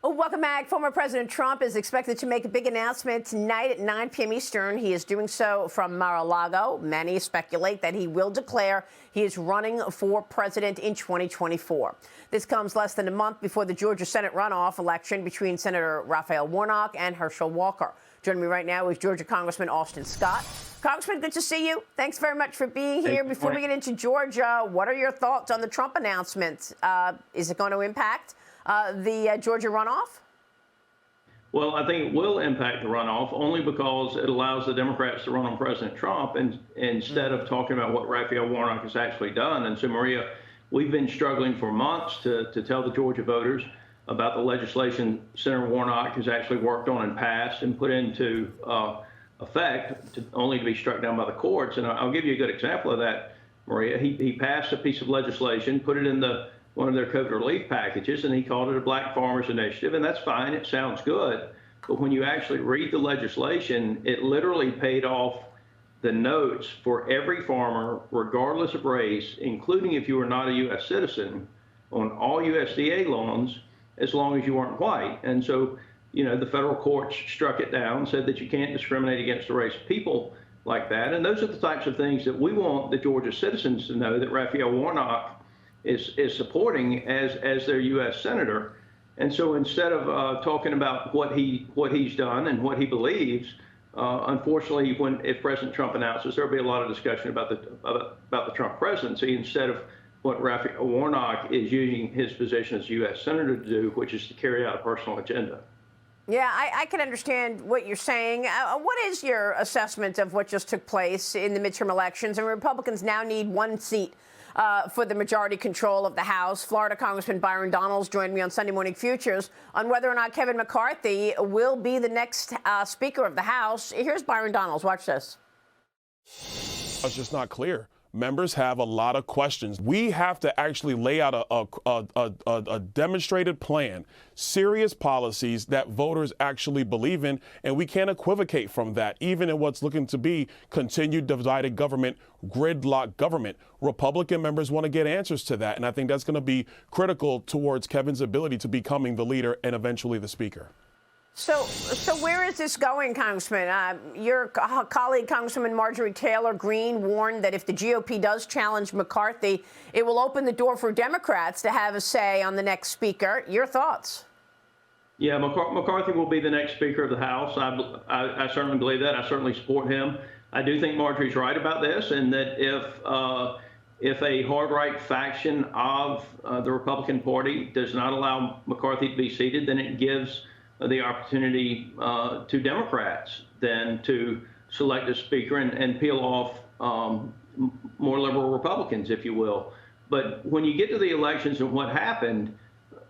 Oh, welcome back. Former President Trump is expected to make a big announcement tonight at 9 p.m. Eastern. He is doing so from Mar-a-Lago. Many speculate that he will declare he is running for president in 2024. This comes less than a month before the Georgia Senate runoff election between Senator Raphael Warnock and Herschel Walker. Joining me right now is Georgia Congressman Austin Scott. Congressman, good to see you. Thanks very much for being here. Before we get into Georgia, what are your thoughts on the Trump announcement? Is it going to impact the Georgia runoff? Well, I think it will impact the runoff only because it allows the Democrats to run on President Trump instead of talking about what Raphael Warnock has actually done. And so, Maria, we've been struggling for months to tell the Georgia voters about the legislation Senator Warnock has actually worked on and passed and put into effect, only to be struck down by the courts. And I'll give you a good example of that, Maria. He passed a piece of legislation, put it in one of their COVID relief packages, and he called it a Black Farmers Initiative, and that's fine. It sounds good. But when you actually read the legislation, it literally paid off the notes for every farmer, regardless of race, including if you were not a U.S. citizen, on all USDA loans, as long as you weren't white. And so, you know, the federal courts struck it down, said that you can't discriminate against the race of people like that. And those are the types of things that we want the Georgia citizens to know that Raphael Warnock is supporting as their U.S. senator. And so instead of talking about what he's done and what he believes, unfortunately, if President Trump announces, there'll be a lot of discussion about the Trump presidency instead of what Raphael Warnock is using his position as U.S. senator to do, which is to carry out a personal agenda. Yeah, I can understand what you're saying. What is your assessment of what just took place in the midterm elections? And Republicans now need one seat for the majority control of the House. Florida Congressman Byron Donalds joined me on Sunday Morning Futures on whether or not Kevin McCarthy will be the next Speaker of the House. Here's Byron Donalds. Watch this. It's just not clear. Members have a lot of questions. We have to actually lay out a demonstrated plan, serious policies that voters actually believe in, and we can't equivocate from that, even in what's looking to be continued divided government, gridlock government. Republican members want to get answers to that, and I think that's going to be critical towards Kevin's ability to becoming the leader and eventually the Speaker. So where is this going, Congressman? Your colleague, Congresswoman Marjorie Taylor Greene, warned that if the GOP does challenge McCarthy, it will open the door for Democrats to have a say on the next Speaker. Your thoughts? Yeah, McCarthy will be the next Speaker of the House. I certainly believe that. I certainly support him. I do think Marjorie's right about this, and that if a hard-right faction of the Republican Party does not allow McCarthy to be seated, then it gives the opportunity to Democrats then to select a speaker and peel off more liberal Republicans, if you will. But when you get to the elections and what happened,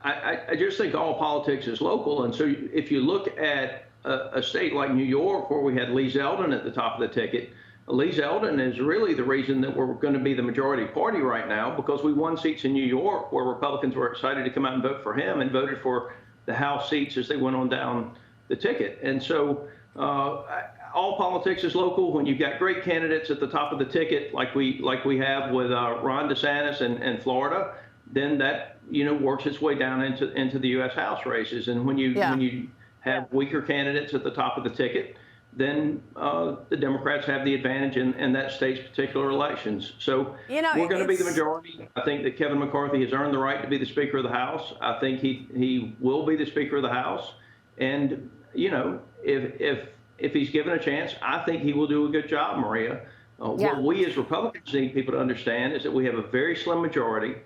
I just think all politics is local. And so if you look at a state like New York, where we had Lee Zeldin at the top of the ticket, Lee Zeldin is really the reason that we're going to be the majority party right now, because we won seats in New York where Republicans were excited to come out and vote for him and voted for the House seats as they went on down the ticket. And so all politics is local. When you've got great candidates at the top of the ticket, like we have with Ron DeSantis and Florida, then that works its way down into the U.S. House races. And when you have weaker candidates at the top of the ticket, then the Democrats have the advantage in that state's particular elections. So we're going to be the majority. I think that Kevin McCarthy has earned the right to be the Speaker of the House. I think he will be the Speaker of the House. And, if he's given a chance, I think he will do a good job, Maria. What we as Republicans need people to understand is that we have a very slim majority.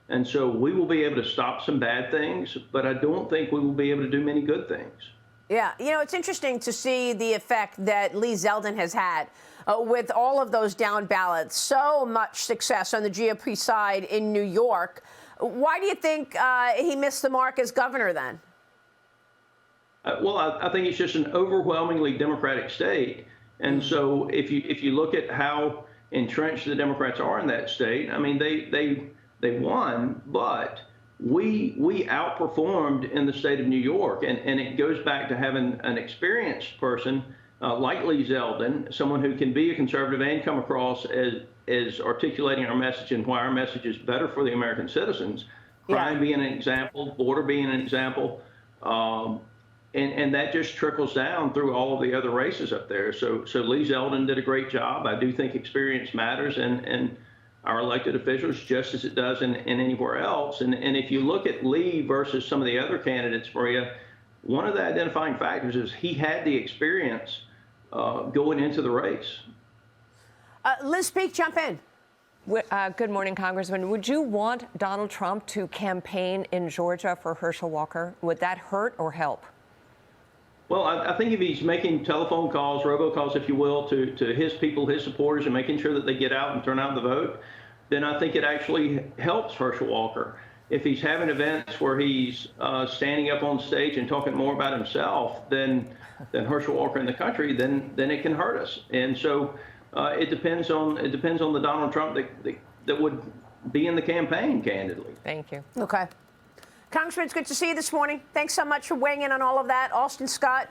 And so we will be able to stop some bad things, but I don't think we will be able to do many good things. Yeah, it's interesting to see the effect that Lee Zeldin has had with all of those down ballots. So much success on the GOP side in New York. Why do you think he missed the mark as governor then? Well, I think it's just an overwhelmingly Democratic state. And so if you look at how entrenched the Democrats are in that state, I mean, they won, but we outperformed in the state of New York, and it goes back to having an experienced person like Lee Zeldin, someone who can be a conservative and come across as articulating our message and why our message is better for the American citizens. Crime being an example, border being an example. And that just trickles down through all of the other races up there. So Lee Zeldin did a great job. I do think experience matters in our elected officials just as it does in anywhere else. And if you look at Lee versus some of the other candidates, Maria, one of the identifying factors is he had the experience going into the race. Liz Peek, jump in. Good morning, Congressman. Would you want Donald Trump to campaign in Georgia for Herschel Walker? Would that hurt or help? Well, I think if he's making telephone calls, robocalls, if you will, to his people, his supporters, and making sure that they get out and turn out the vote, then I think it actually helps Herschel Walker. If he's having events where he's standing up on stage and talking more about himself than Herschel Walker in the country, then it can hurt us. And so it depends on the Donald Trump that would be in the campaign, candidly. Thank you. Okay. Congressman, it's good to see you this morning. Thanks so much for weighing in on all of that. Austin Scott